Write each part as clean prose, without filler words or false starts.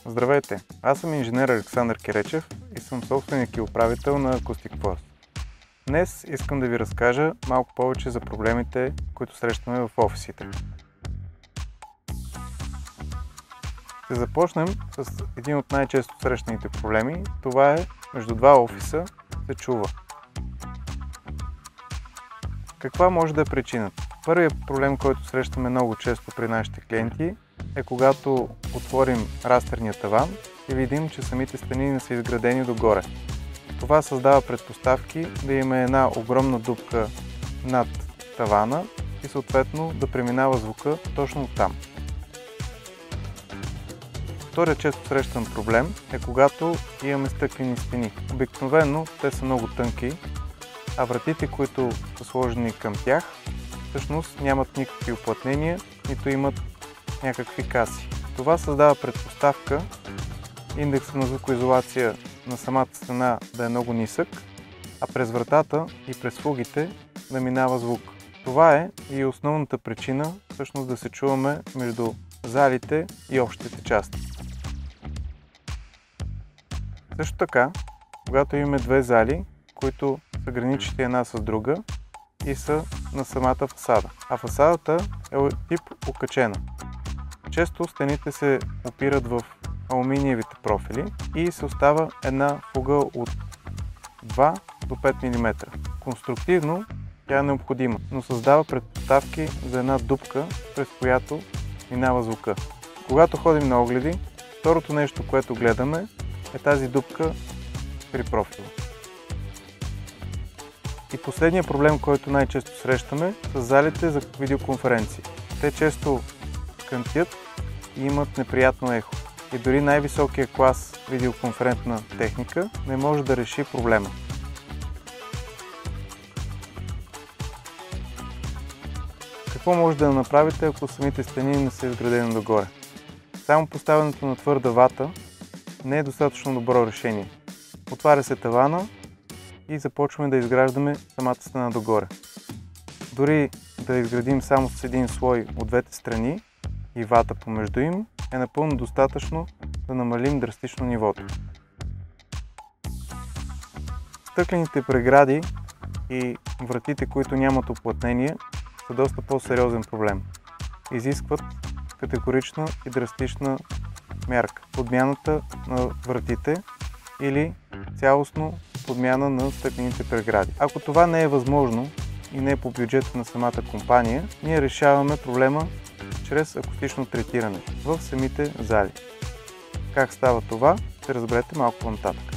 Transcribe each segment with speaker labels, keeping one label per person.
Speaker 1: Здравейте! Аз съм инженер Александър Керечев и съм собственик и управител на Acoustic Force. Днес искам да ви разкажа малко повече за проблемите, които срещаме в офисите. Ще започнем с един от най-често срещаните проблеми. Това е между два офиса се чува. Каква може да е причината? Първият проблем, който срещаме много често при нашите клиенти, е когато отворим растерния таван и видим, че самите стени не са изградени догоре. Това създава предпоставки да има една огромна дупка над тавана и съответно да преминава звука точно оттам. Вторият често срещан проблем е когато имаме стъклени стени. Обикновено те са много тънки, а вратите, които са сложени към тях, всъщност нямат никакви уплътнения, нито имат някакви каси. Това създава предпоставка индексът на звукоизолация на самата стена да е много нисък, а през вратата и през фугите да минава звук. Това е и основната причина всъщност да се чуваме между залите и общите части. Също така, когато имаме две зали, които са граничещи една с друга и са на самата фасада, а фасадата е тип окачена. Често стените се опират в алуминиевите профили и се остава една фуга от 2 до 5 мм. Конструктивно тя е необходима, но създава предпоставки за една дупка, през която минава звука. Когато ходим на огледи, второто нещо, което гледаме, е тази дупка при профила. И последният проблем, който най-често срещаме, са залите за видеоконференции. Те често кънтят и имат неприятно ехо. И дори най-високия клас видеоконферентна техника не може да реши проблема. Какво може да направите, ако самите стени не са изградени догоре? Само поставянето на твърда вата не е достатъчно добро решение. Отваря се тавана и започваме да изграждаме самата стена догоре. Дори да изградим само с един слой от двете страни и вата помежду им, е напълно достатъчно да намалим драстично нивото. Стъклените прегради и вратите, които нямат уплътнение, са доста по-сериозен проблем. Изискват категорична и драстична мярка. Подмяната на вратите или цялостно подмяна на стъклените прегради. Ако това не е възможно и не е по бюджета на самата компания, ние решаваме проблема чрез акустично третиране в самите зали. Как става това, ще разберете малко по-нататък.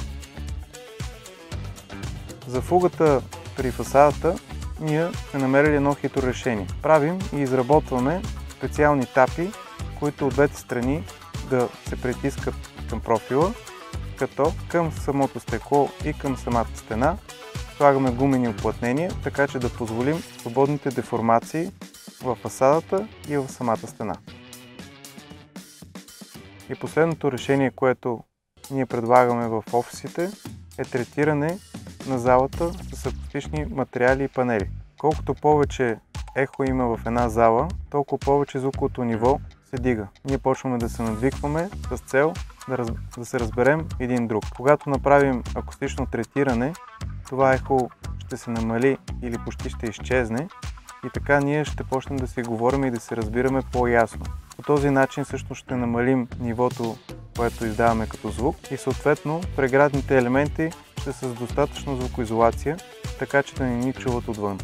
Speaker 1: За фугата при фасадата ние сме намерили едно хитро решение. Правим и изработваме специални тапи, които от двете страни да се притискат към профила, като към самото стекло и към самата стена слагаме гумени уплътнения, така че да позволим свободните деформации в фасадата и в самата стена. И последното решение, което ние предлагаме в офисите, е третиране на залата с акустични материали и панели. Колкото повече ехо има в една зала, толкова повече звуковото ниво се дига. Ние почваме да се надвикваме с цел да се разберем един друг. Когато направим акустично третиране, това ехо ще се намали или почти ще изчезне и така ние ще почнем да си говорим и да се разбираме по-ясно. По този начин също ще намалим нивото, което издаваме като звук и съответно преградните елементи ще са с достатъчно звукоизолация, така че да не ни чуват отвън.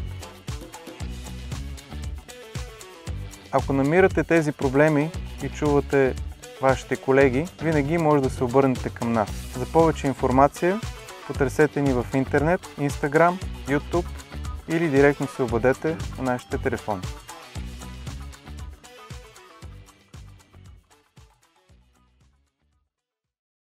Speaker 1: Ако намирате тези проблеми и чувате вашите колеги, винаги може да се обърнете към нас. За повече информация потърсете ни в интернет, Instagram, YouTube или директно се обадете на нашите телефони.